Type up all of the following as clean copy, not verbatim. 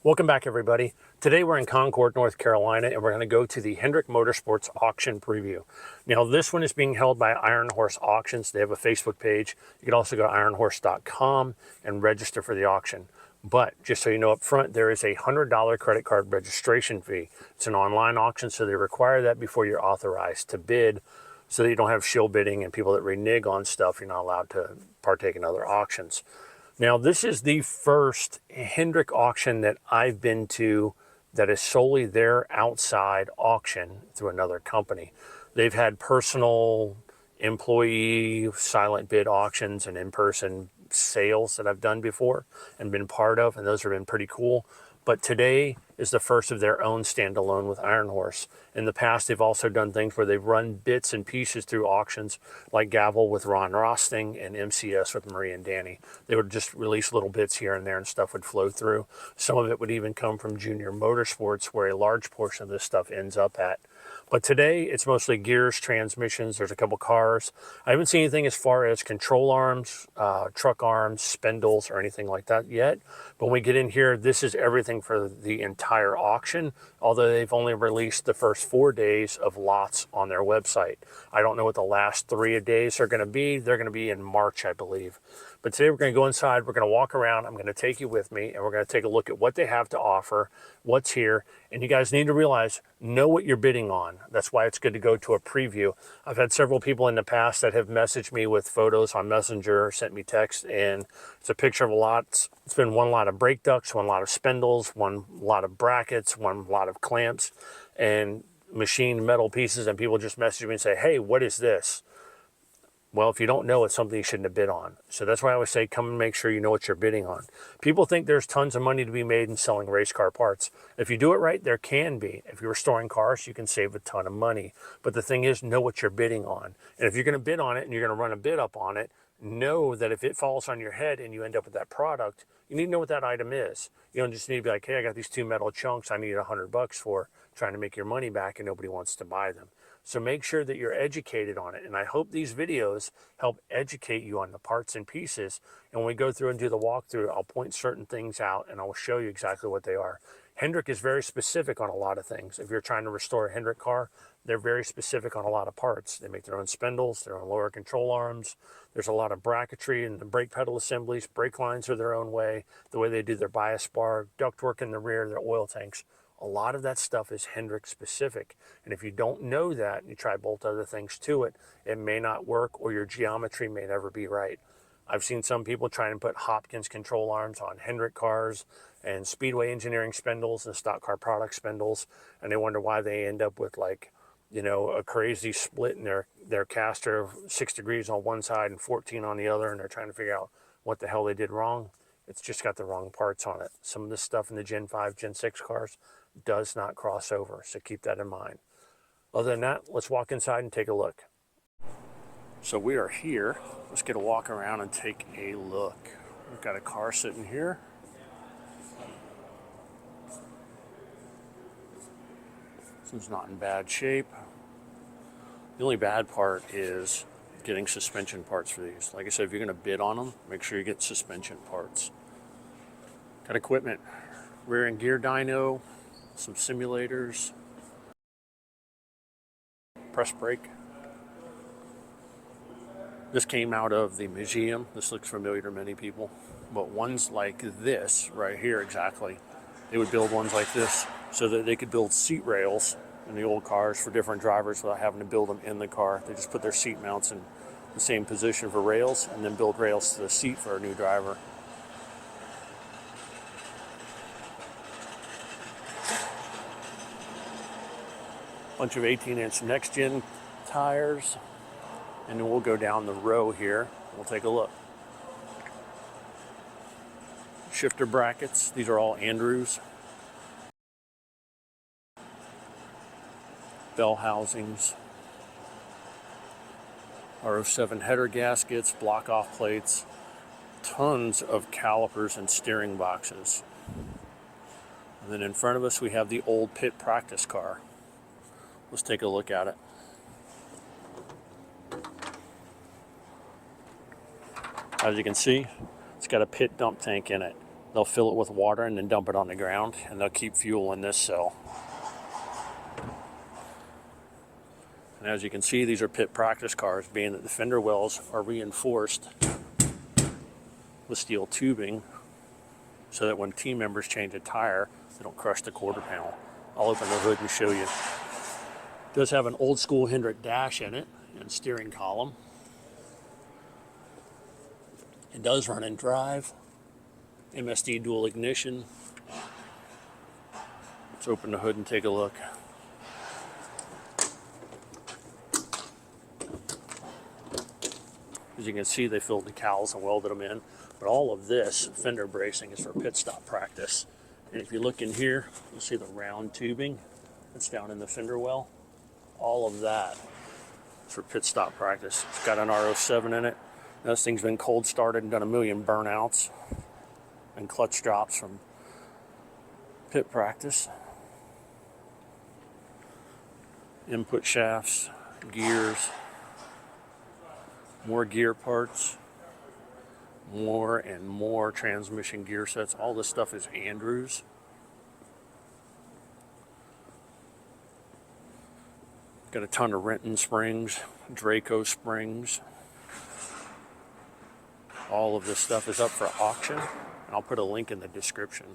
Welcome back, everybody. Today we're in Concord, North Carolina, and we're going to go to the Hendrick Motorsports auction preview. Now, this one is being held by Iron Horse Auctions. They have a Facebook page. You can also go to ironhorse.com and register for the auction. But just so you know up front, there is a $100 credit card registration fee. It's an online auction, so they require that before you're authorized to bid, so that you don't have shill bidding and people that renege on stuff. You're not allowed to partake in other auctions. Now, this is the first Hendrick auction that I've been to that is solely their outside auction through another company. They've had personal employee silent bid auctions and in-person sales that I've done before and been part of, and those have been pretty cool. But today is the first of their own standalone with Iron Horse. In the past, they've also done things where they've run bits and pieces through auctions, like Gavel with Ron Rosting and MCS with Marie and Danny. They would just release little bits here and there and stuff would flow through. Some of it would even come from Junior Motorsports, where a large portion of this stuff ends up at. But today, it's mostly gears, transmissions, there's a couple cars. I haven't seen anything as far as control arms, truck arms, spindles, or anything like that yet. But when we get in here, this is everything for the entire auction, although they've only released the first 4 days of lots on their website. I don't know what the last 3 days are going to be. They're going to be in March, I believe. But today we're going to go inside, we're going to walk around, I'm going to take you with me, and we're going to take a look at what they have to offer, what's here, and you guys need to realize, know what you're bidding on. That's why it's good to go to a preview. I've had several people in the past that have messaged me with photos on Messenger, sent me text, and it's a picture of a lot. It's been one lot of brake ducts, one lot of spindles, one lot of brackets, one lot of clamps, and machined metal pieces, and people just message me and say, hey, what is this? Well, if you don't know, it's something you shouldn't have bid on. So that's why I always say, come and make sure you know what you're bidding on. People think there's tons of money to be made in selling race car parts. If you do it right, there can be. If you're restoring cars, you can save a ton of money. But the thing is, know what you're bidding on. And if you're going to bid on it and you're going to run a bid up on it, know that if it falls on your head and you end up with that product, you need to know what that item is. You don't just need to be like, hey, I got these 2 metal chunks I need $100 for, trying to make your money back, and nobody wants to buy them. So make sure that you're educated on it. And I hope these videos help educate you on the parts and pieces. And when we go through and do the walkthrough, I'll point certain things out and I'll show you exactly what they are. Hendrick is very specific on a lot of things. If you're trying to restore a Hendrick car, they're very specific on a lot of parts. They make their own spindles, their own lower control arms. There's a lot of bracketry in the brake pedal assemblies. Brake lines are their own way. The way they do their bias bar, ductwork in the rear, their oil tanks. A lot of that stuff is Hendrick specific. And if you don't know that, and you try bolt other things to it, it may not work, or your geometry may never be right. I've seen some people try and put Hopkins control arms on Hendrick cars and Speedway Engineering spindles and stock car product spindles, and they wonder why they end up with, like, you know, a crazy split in their caster of 6 degrees on one side and 14 on the other, and they're trying to figure out what the hell they did wrong. It's just got the wrong parts on it. Some of this stuff in the Gen 5, Gen 6 cars does not cross over, so keep that in mind. Other than that, let's walk inside and take a look. So we are here. Let's get a walk around and take a look. We've got a car sitting here. This one's not in bad shape. The only bad part is getting suspension parts for these. Like I said, if you're going to bid on them, make sure you get suspension parts. Got equipment, rear and gear dyno, some simulators, press brake. This came out of the museum. This looks familiar to many people, but ones like this right here, exactly, they would build ones like this so that they could build seat rails in the old cars for different drivers without having to build them in the car. They just put their seat mounts in the same position for rails and then build rails to the seat for a new driver. Bunch of 18-inch next-gen tires, and then we'll go down the row here. We'll take a look. Shifter brackets, these are all Andrews. Bell housings. R07 header gaskets, block-off plates, tons of calipers and steering boxes. And then in front of us we have the old pit practice car. Let's take a look at it. As you can see, it's got a pit dump tank in it. They'll fill it with water and then dump it on the ground, and they'll keep fuel in this cell. And as you can see, these are pit practice cars, being that the fender wells are reinforced with steel tubing so that when team members change a tire, they don't crush the quarter panel. I'll open the hood and show you. It does have an old school Hendrick dash in it and steering column. It does run in drive, MSD dual ignition. Let's open the hood and take a look. As you can see, they filled the cowls and welded them in. But all of this fender bracing is for pit stop practice. And if you look in here, you'll see the round tubing that's down in the fender well. All of that is for pit stop practice. It's got an R07 in it. Now, this thing's been cold started and done a million burnouts and clutch drops from pit practice. Input shafts, gears, more gear parts, more and more transmission gear sets. All this stuff is Andrews. Got a ton of Renton springs, Draco springs. All of this stuff is up for auction, and I'll put a link in the description.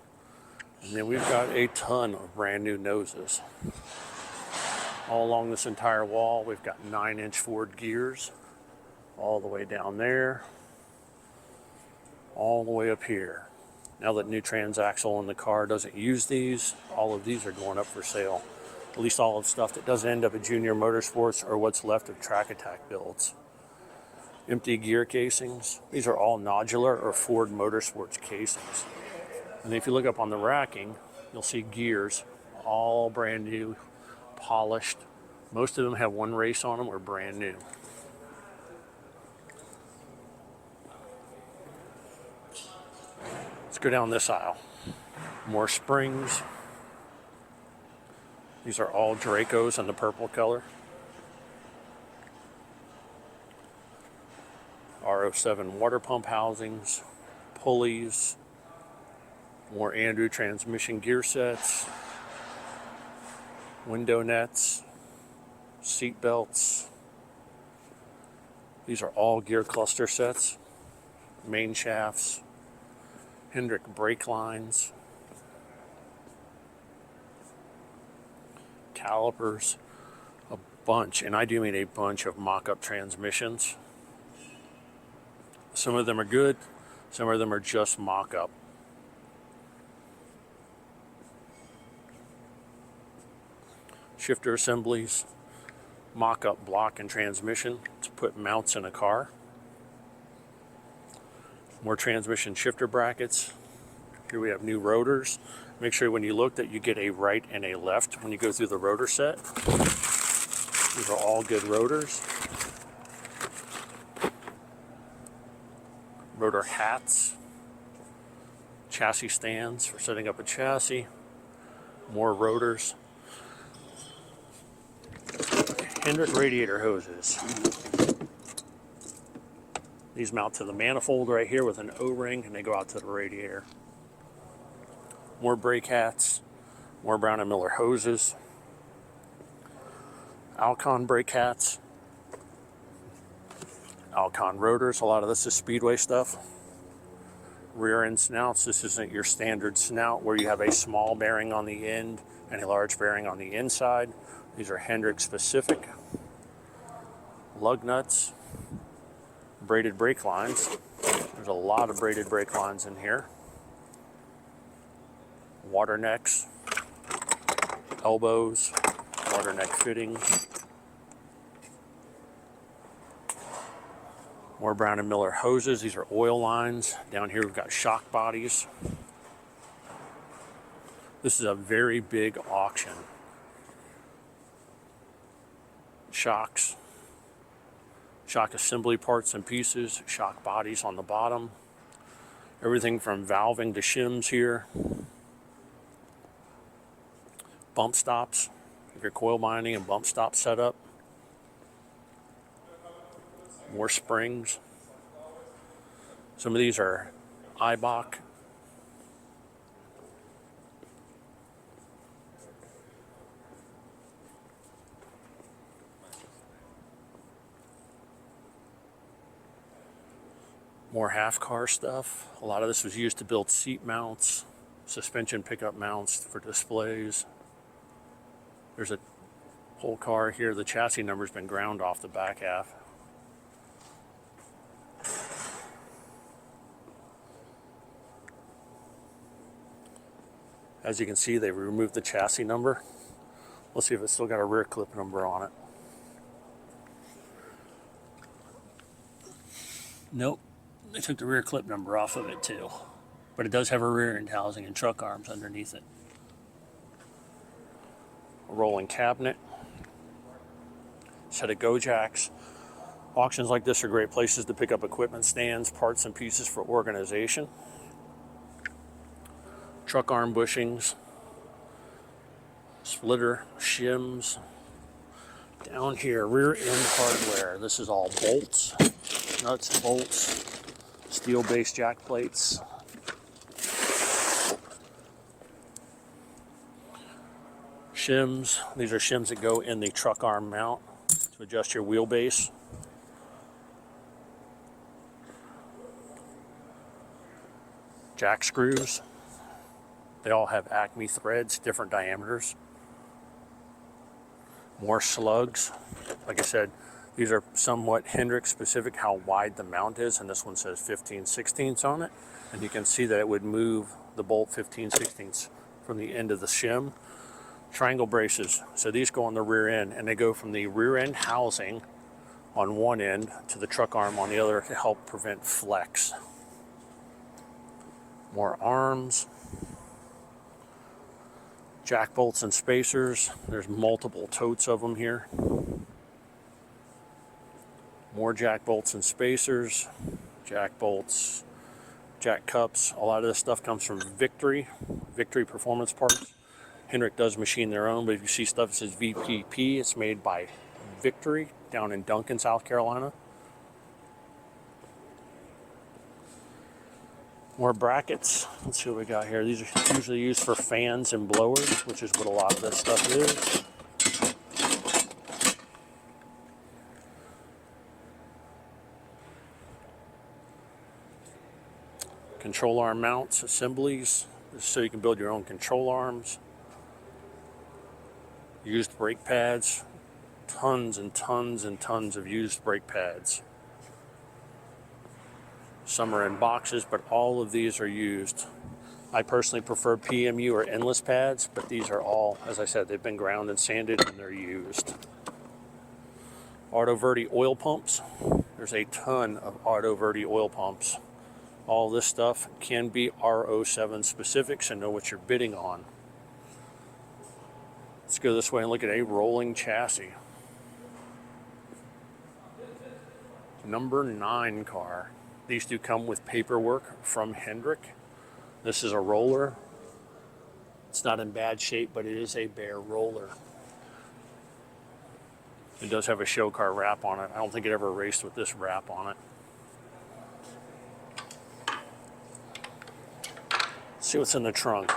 And then we've got a ton of brand new noses. All along this entire wall, we've got 9-inch Ford gears, all the way down there, all the way up here. Now that new transaxle in the car doesn't use these, all of these are going up for sale. At least all of the stuff that doesn't end up at Junior Motorsports or what's left of Track Attack builds. Empty gear casings. These are all nodular or Ford Motorsports casings. And if you look up on the racking, you'll see gears, all brand new, polished. Most of them have one race on them or brand new. Let's go down this aisle. More springs. These are all Dracos in the purple color. R07 water pump housings, pulleys, more Andrew transmission gear sets, window nets, seat belts. These are all gear cluster sets, main shafts, Hendrick brake lines, calipers, a bunch, and I do mean a bunch of mock-up transmissions. Some of them are good, some of them are just mock-up. Shifter assemblies, mock-up block and transmission to put mounts in a car. More transmission shifter brackets. Here we have new rotors. Make sure when you look that you get a right and a left when you go through the rotor set. These are all good rotors. Rotor hats. Chassis stands for setting up a chassis. More rotors. Hendrick radiator hoses. These mount to the manifold right here with an O-ring, and they go out to the radiator. More brake hats, more Brown & Miller hoses, Alcon brake hats, Alcon rotors. A lot of this is Speedway stuff. Rear end snouts. This isn't your standard snout where you have a small bearing on the end and a large bearing on the inside. These are Hendrick specific. Lug nuts, braided brake lines. There's a lot of braided brake lines in here. Water necks, elbows, water neck fittings. More Brown & Miller hoses. These are oil lines. Down here we've got shock bodies. This is a very big auction. Shocks, shock assembly parts and pieces, shock bodies on the bottom. Everything from valving to shims here. Bump stops, your coil binding and bump stop setup. More springs. Some of these are Eibach More half car stuff. A lot of this was used to build seat mounts, suspension pickup mounts for displays. There's a whole car here. The chassis number's been ground off the back half. As you can see, they've removed the chassis number. Let's see if it's still got a rear clip number on it. Nope, they took the rear clip number off of it too. But it does have a rear end housing and truck arms underneath it. A rolling cabinet. Set of go jacks. Auctions like this are great places to pick up equipment stands, parts and pieces for organization. Truck arm bushings. Splitter, shims. Down here, rear end hardware. This is all bolts, nuts, bolts, steel base jack plates. Shims. These are shims that go in the truck arm mount to adjust your wheelbase. Jack screws. They all have Acme threads, different diameters. More slugs. Like I said, these are somewhat Hendrick specific how wide the mount is, and this one says 15/16 on it. And you can see that it would move the bolt 15/16 from the end of the shim. Triangle braces. So these go on the rear end, and they go from the rear end housing on one end to the truck arm on the other to help prevent flex. More arms. Jack bolts and spacers. There's multiple totes of them here. More jack bolts and spacers. Jack bolts, jack cups. A lot of this stuff comes from Victory Performance Parts. Hendrick does machine their own, but if you see stuff that says VPP, it's made by Victory down in Duncan, South Carolina. More brackets. Let's see what we got here. These are usually used for fans and blowers, which is what a lot of this stuff is. Control arm mounts, assemblies, so you can build your own control arms. Used brake pads. Tons and tons and tons of used brake pads. Some are in boxes, but all of these are used. I personally prefer PMU or endless pads, but these are all, as I said, they've been ground and sanded and they're used. Auto Verdi oil pumps. There's a ton of Auto Verdi oil pumps. All this stuff can be RO7 specific, so know what you're bidding on. Let's go this way and look at a rolling chassis. Number 9 car. These do come with paperwork from Hendrick. This is a roller. It's not in bad shape, but it is a bare roller. It does have a show car wrap on it. I don't think it ever raced with this wrap on it. Let's see what's in the trunk.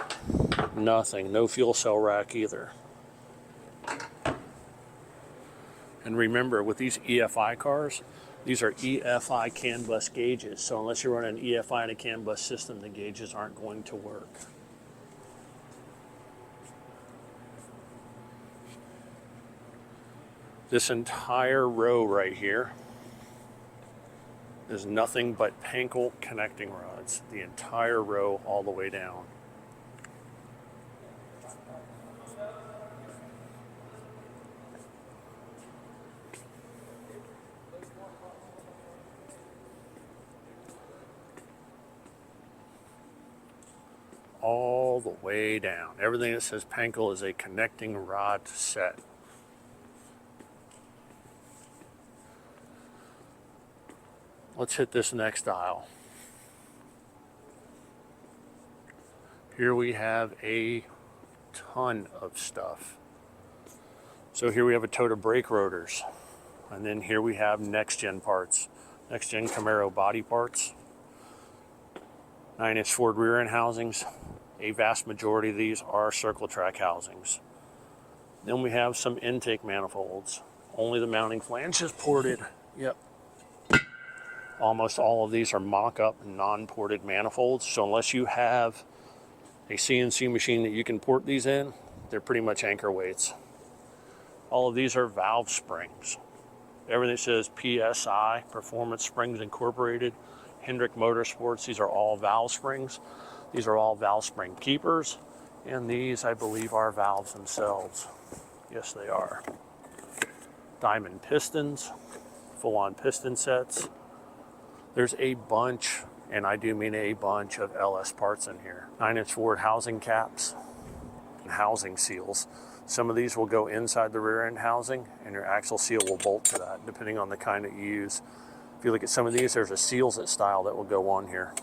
Nothing. No fuel cell rack either. And remember, with these EFI cars, these are EFI CAN bus gauges, so unless you run an EFI and a CAN bus system, the gauges aren't going to work. This entire row right here is nothing but Pankel connecting rods, the entire row all the way down. All the way down. Everything that says Pankel is a connecting rod set. Let's hit this next aisle. Here we have a ton of stuff. So here we have a tote of brake rotors. And then here we have next-gen parts. Next-gen Camaro body parts. 9-inch Ford rear end housings. A vast majority of these are circle track housings. Then we have some intake manifolds. Only the mounting flange is ported. Yep. Almost all of these are mock-up non-ported manifolds, so unless you have a CNC machine that you can port these in, they're pretty much anchor weights. All of these are valve springs. Everything says PSI, Performance Springs Incorporated, Hendrick Motorsports. These are all valve springs. These are all valve spring keepers, and these, I believe, are valves themselves. Yes, they are. Diamond pistons, full-on piston sets. There's a bunch, and I do mean a bunch, of LS parts in here. 9-inch forward housing caps and housing seals. Some of these will go inside the rear end housing, and your axle seal will bolt to that, depending on the kind that you use. If you look at some of these, there's a seals it style that will go on here.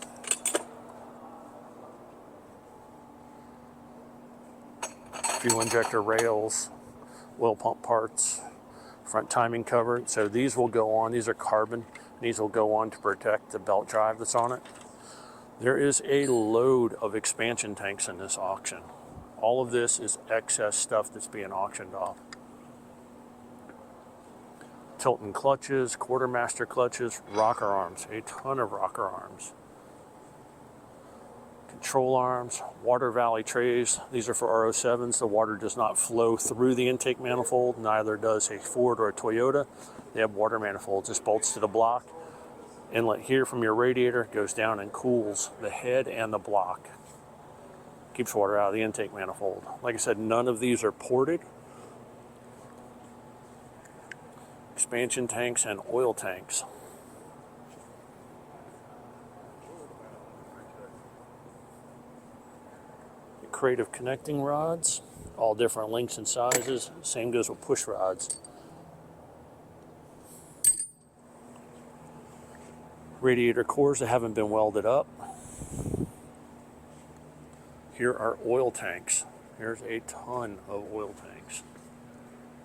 Fuel injector rails, oil pump parts, front timing cover. So these will go on. These are carbon. These will go on to protect the belt drive that's on it. There is a load of expansion tanks in this auction. All of this is excess stuff that's being auctioned off. Tilton clutches, quartermaster clutches, rocker arms, a ton of rocker arms. Control arms, water valley trays. These are for R07s. The water does not flow through the intake manifold. Neither does a Ford or a Toyota. They have water manifolds. This bolts to the block. Inlet here from your radiator goes down and cools the head and the block. Keeps water out of the intake manifold. Like I said, none of these are ported. Expansion tanks and oil tanks. A crate of connecting rods, all different lengths and sizes. Same goes with push rods. Radiator cores that haven't been welded up. Here are oil tanks. Here's a ton of oil tanks.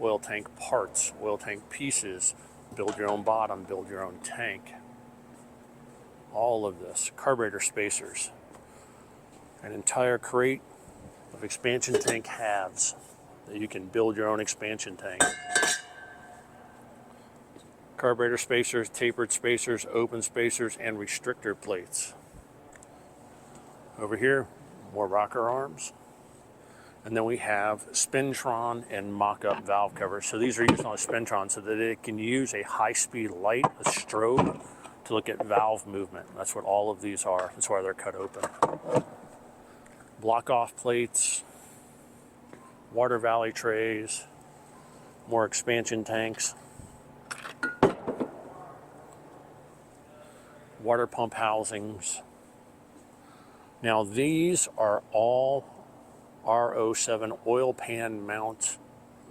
Oil tank parts, oil tank pieces. Build your own bottom, build your own tank. All of this. Carburetor spacers. An entire crate of expansion tank halves that you can build your own expansion tank. Carburetor spacers, tapered spacers, open spacers, and restrictor plates. Over here, more rocker arms. And then we have Spintron and mock-up valve covers. So these are used on a Spintron so that it can use a high-speed light, a strobe, to look at valve movement. That's what all of these are. That's why they're cut open. Block-off plates, water valley trays, more expansion tanks, water pump housings. Now these are all R07 oil pan mount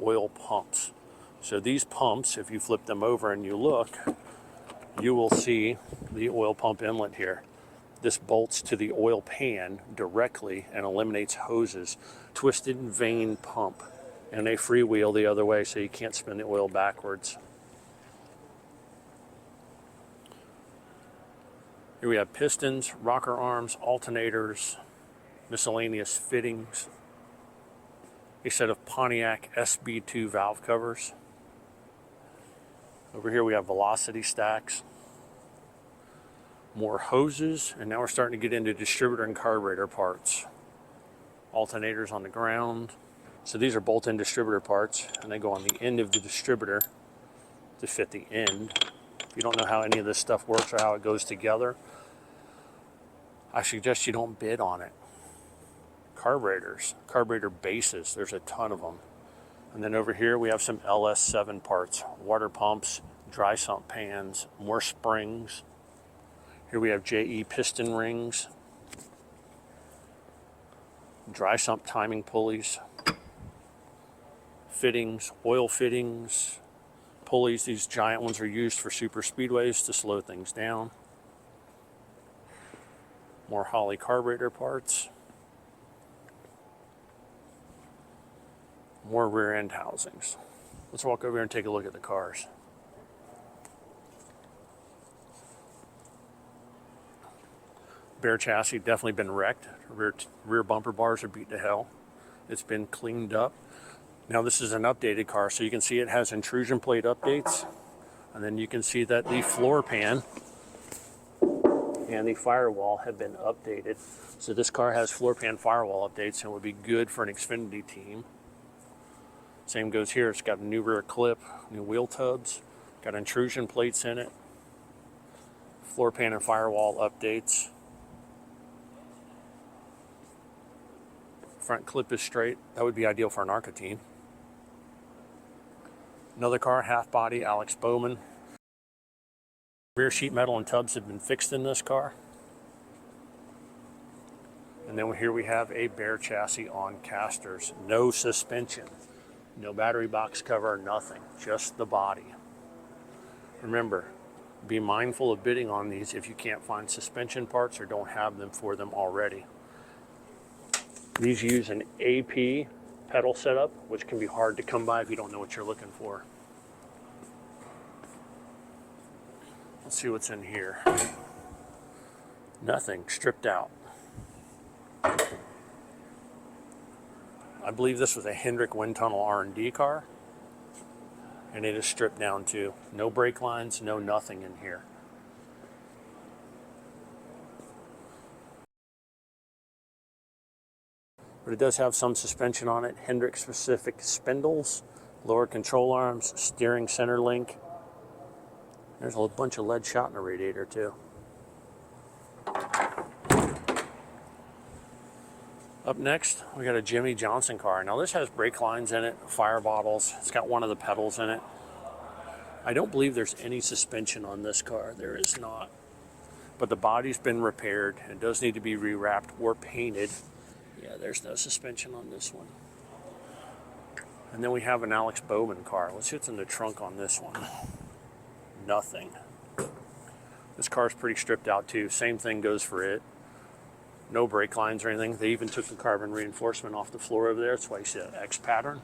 oil pumps. So these pumps, if you flip them over and you look, you will see the oil pump inlet here. This bolts to the oil pan directly and eliminates hoses. Twisted vane pump, and a freewheel the other way so you can't spin the oil backwards. Here we have pistons, rocker arms, alternators, miscellaneous fittings, a set of Pontiac SB2 valve covers. Over here we have velocity stacks, more hoses, and now we're starting to get into distributor and carburetor parts. Alternators on the ground. So these are bolt-in distributor parts, and they go on the end of the distributor to fit the end. If you don't know how any of this stuff works or how it goes together, I suggest you don't bid on it. Carburetors, carburetor bases, there's a ton of them. And then over here we have some LS7 parts, water pumps, dry sump pans, more springs. Here we have JE piston rings, dry sump timing pulleys, fittings, oil fittings, pulleys. These giant ones are used for super speedways to slow things down. More Holley carburetor parts. More rear end housings. Let's walk over here and take a look at the cars. Bare chassis, definitely been wrecked. Rear bumper bars are beat to hell. It's been cleaned up. Now this is an updated car, so you can see it has intrusion plate updates. And then you can see that the floor pan and the firewall have been updated. So this car has floor pan firewall updates and would be good for an Xfinity team. Same goes here. It's got a new rear clip, new wheel tubs, got intrusion plates in it, floor pan and firewall updates. Front clip is straight. That would be ideal for an ARCA team. Another car, half body, Alex Bowman. Rear sheet metal and tubs have been fixed in this car. And then here we have a bare chassis on casters. No suspension, no battery box cover, nothing, just the body. Remember, be mindful of bidding on these if you can't find suspension parts or don't have them for them already. These use an AP pedal setup, which can be hard to come by if you don't know what you're looking for. Let's see what's in here. Nothing, stripped out. I believe this was a Hendrick wind tunnel R&D car, and it is stripped down too. No brake lines, no nothing in here. But it does have some suspension on it, Hendrick specific spindles, lower control arms, steering center link. There's a bunch of lead shot in the radiator too. Up next, we got a Jimmy Johnson car. Now this has brake lines in it, fire bottles. It's got one of the pedals in it. I don't believe there's any suspension on this car. There is not. But the body's been repaired. It does need to be rewrapped or painted. Yeah, there's no suspension on this one. And then we have an Alex Bowman car. Let's see what's in the trunk on this one. Nothing. This car's pretty stripped out too. Same thing goes for it. No brake lines or anything. They even took the carbon reinforcement off the floor over there. That's why you see that X pattern.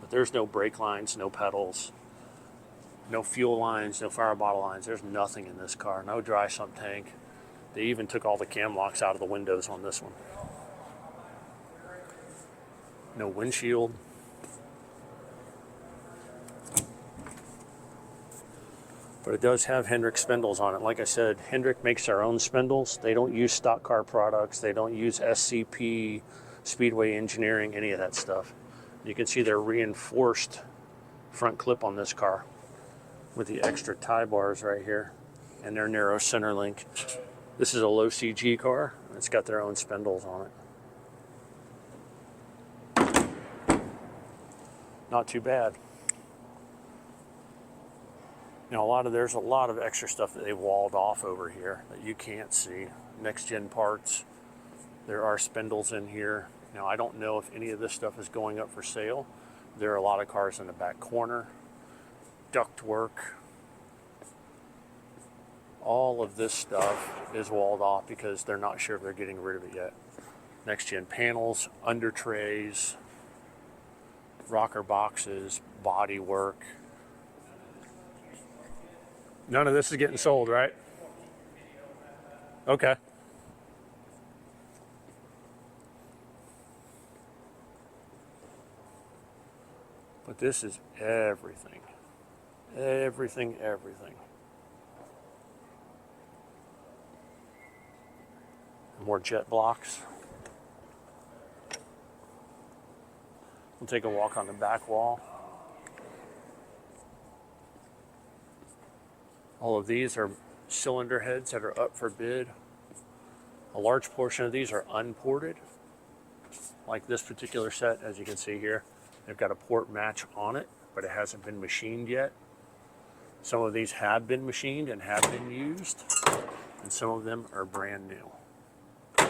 But there's no brake lines, no pedals, no fuel lines, no fire bottle lines. There's nothing in this car. No dry sump tank. They even took all the cam locks out of the windows on this one. No windshield. But it does have Hendrick spindles on it. Like I said, Hendrick makes their own spindles. They don't use stock car products. They don't use SCP, Speedway Engineering, any of that stuff. You can see their reinforced front clip on this car with the extra tie bars right here and their narrow center link. This is a low CG car. It's got their own spindles on it. Not too bad. Now there's a lot of extra stuff that they've walled off over here that you can't see. Next gen parts. There are spindles in here. Now I don't know if any of this stuff is going up for sale. There are a lot of cars in the back corner. Duct work. All of this stuff is walled off because they're not sure if they're getting rid of it yet. Next gen panels, under trays, rocker boxes, body work. None of this is getting sold, right? Okay. But this is everything. Everything, everything. More jet blocks. We'll take a walk on the back wall. All of these are cylinder heads that are up for bid. A large portion of these are unported, like this particular set, as you can see here. They've got a port match on it, but it hasn't been machined yet. Some of these have been machined and have been used, and some of them are brand new.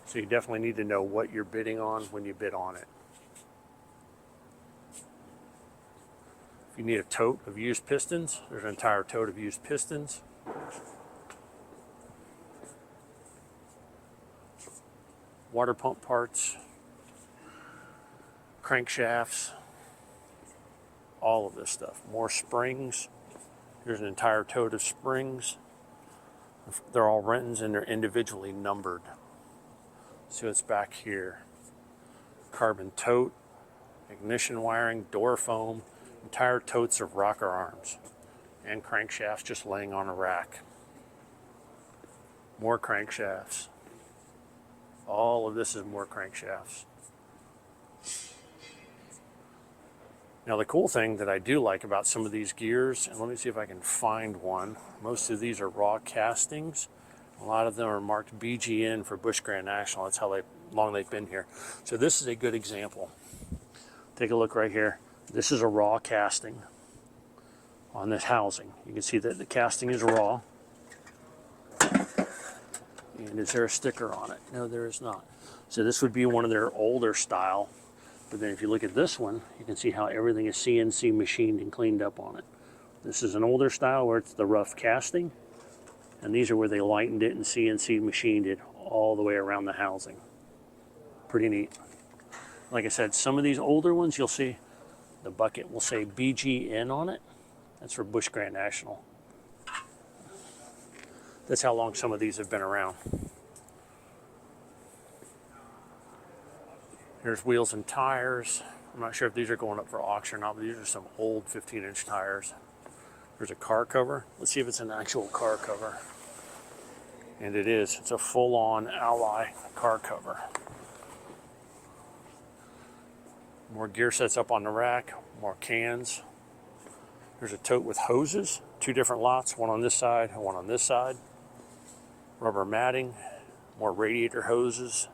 So you definitely need to know what you're bidding on when you bid on it. If you need a tote of used pistons, there's an entire tote of used pistons. Water pump parts, crankshafts, all of this stuff. More springs. Here's an entire tote of springs. They're all Rentons and they're individually numbered. So it's back here. Carbon tote, ignition wiring, door foam, entire totes of rocker arms and crankshafts just laying on a rack. More crankshafts. All of this is more crankshafts. Now the cool thing that I do like about some of these gears, and let me see if I can find one. Most of these are raw castings. A lot of them are marked BGN for Busch Grand National. That's how long they've been here. So this is a good example. Take a look right here. This is a raw casting on this housing. You can see that the casting is raw. And is there a sticker on it? No, there is not. So this would be one of their older style. But then if you look at this one, you can see how everything is CNC machined and cleaned up on it. This is an older style where it's the rough casting. And these are where they lightened it and CNC machined it all the way around the housing. Pretty neat. Like I said, some of these older ones, you'll see the bucket will say BGN on it. That's for Busch Grand National. That's how long some of these have been around. Here's wheels and tires. I'm not sure if these are going up for auction or not, but these are some old 15-inch tires. There's a car cover. Let's see if it's an actual car cover. And it is. It's a full-on Ally car cover. More gear sets up on the rack. More cans. There's a tote with hoses. 2 different lots. One on this side and one on this side. Rubber matting. More radiator hoses.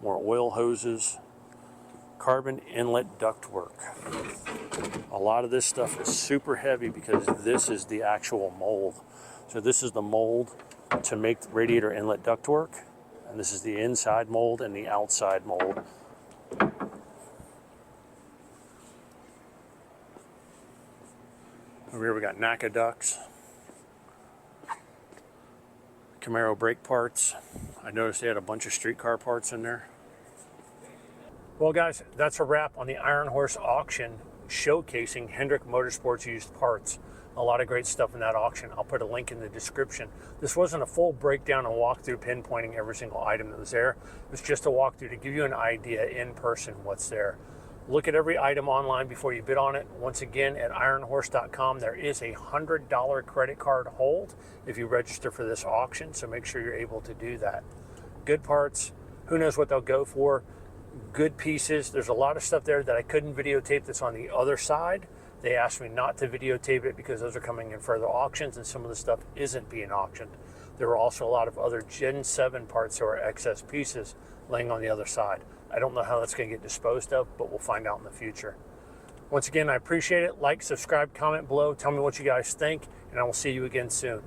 More oil hoses. Carbon inlet ductwork. A lot of this stuff is super heavy because this is the actual mold. So this is the mold to make the radiator inlet ductwork, and this is the inside mold and the outside mold. Over here we got NACA ducts, Camaro brake parts. I noticed they had a bunch of streetcar parts in there. Well guys, that's a wrap on the Iron Horse auction showcasing Hendrick Motorsports used parts. A lot of great stuff in that auction. I'll put a link in the description. This wasn't a full breakdown and walkthrough pinpointing every single item that was there. It was just a walkthrough to give you an idea in person what's there. Look at every item online before you bid on it. Once again, at ironhorse.com, there is a $100 credit card hold if you register for this auction, so make sure you're able to do that. Good parts. Who knows what they'll go for. Good pieces. There's a lot of stuff there that I couldn't videotape that's on the other side. They asked me not to videotape it because those are coming in further auctions and some of the stuff isn't being auctioned. There were also a lot of other Gen 7 parts that were excess pieces laying on the other side. I don't know how that's going to get disposed of, but we'll find out in the future. Once again, I appreciate it. Like, subscribe, comment below. Tell me what you guys think, and I will see you again soon.